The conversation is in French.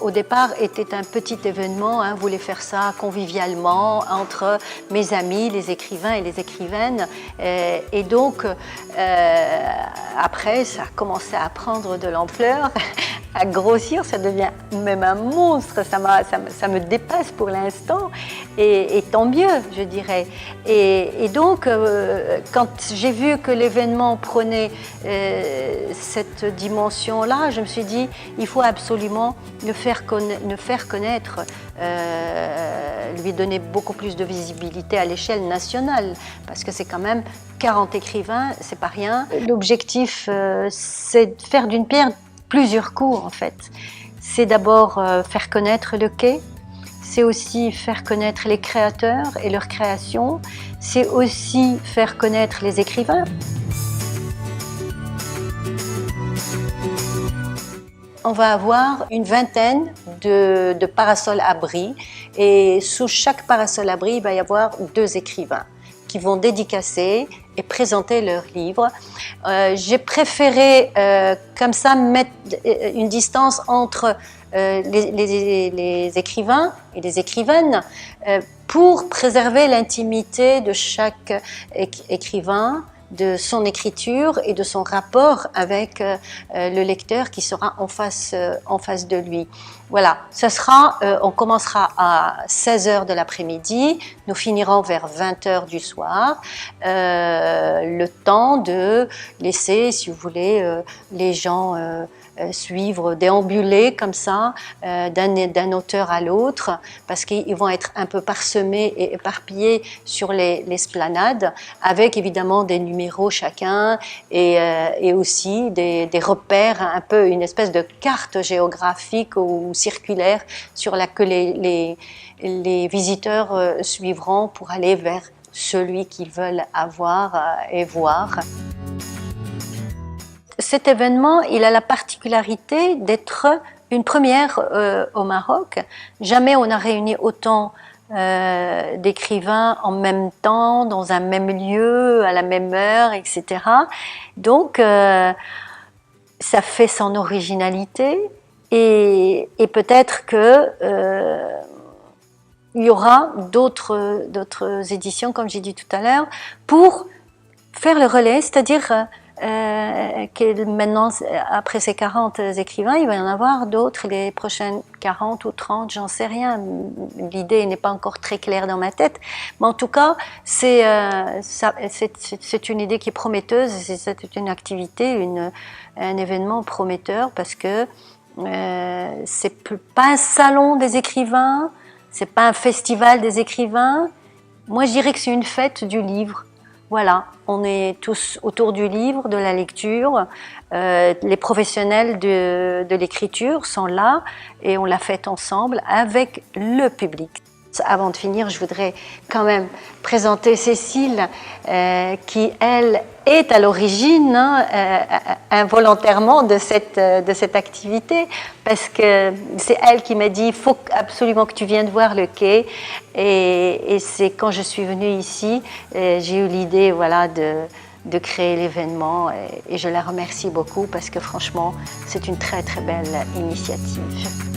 au départ, était un petit événement, hein, voulait faire ça convivialement entre mes amis, les écrivains et les écrivaines. Et donc, après, ça a commencé à prendre de l'ampleur, à grossir, ça devient même un monstre, ça me dépasse pour l'instant, et tant mieux, je dirais. Et donc, quand j'ai vu que l'événement prenait cette dimension-là, je me suis dit, il faut absolument le faire connaître, lui donner beaucoup plus de visibilité à l'échelle nationale, parce que c'est quand même 40 écrivains, c'est pas rien. L'objectif, c'est de faire d'une pierre plusieurs coups en fait. C'est d'abord faire connaître le quai, c'est aussi faire connaître les créateurs et leurs créations, c'est aussi faire connaître les écrivains. On va avoir une vingtaine de parasols-abris et sous chaque parasol-abri, il va y avoir 2 écrivains qui vont dédicacer et présenter leurs livres. J'ai préféré comme ça mettre une distance entre les écrivains et les écrivaines pour préserver l'intimité de chaque écrivain, de son écriture et de son rapport avec le lecteur qui sera en face de lui. Voilà, on commencera à 16h de l'après-midi, nous finirons vers 20h du soir. Le temps de laisser, si vous voulez, les gens suivre, déambuler comme ça d'un auteur à l'autre, parce qu'ils vont être un peu parsemés et éparpillés sur l'esplanade, avec évidemment des numéros chacun et aussi des repères, un peu une espèce de carte géographique ou circulaire sur laquelle les visiteurs suivront pour aller vers celui qu'ils veulent avoir et voir. Cet événement, il a la particularité d'être une première au Maroc. Jamais on a réuni autant d'écrivains en même temps, dans un même lieu, à la même heure, etc. Donc, ça fait son originalité et peut-être que il y aura d'autres éditions, comme j'ai dit tout à l'heure, pour faire le relais, c'est-à-dire que maintenant, après ces 40 écrivains, il va y en avoir d'autres, les prochaines 40 ou 30, j'en sais rien. L'idée n'est pas encore très claire dans ma tête. Mais en tout cas, c'est une idée qui est prometteuse, c'est une activité, un événement prometteur, parce que c'est pas un salon des écrivains, c'est pas un festival des écrivains. Moi, je dirais que c'est une fête du livre. Voilà, on est tous autour du livre, de la lecture. Les professionnels de l'écriture sont là et on la fête ensemble avec le public. Avant de finir, je voudrais quand même présenter Cécile, qui, elle, est à l'origine, involontairement, de cette activité, parce que c'est elle qui m'a dit « il faut absolument que tu viennes voir le quai ». Et c'est quand je suis venue ici, j'ai eu l'idée voilà, de créer l'événement, et je la remercie beaucoup, parce que franchement, c'est une très très belle initiative.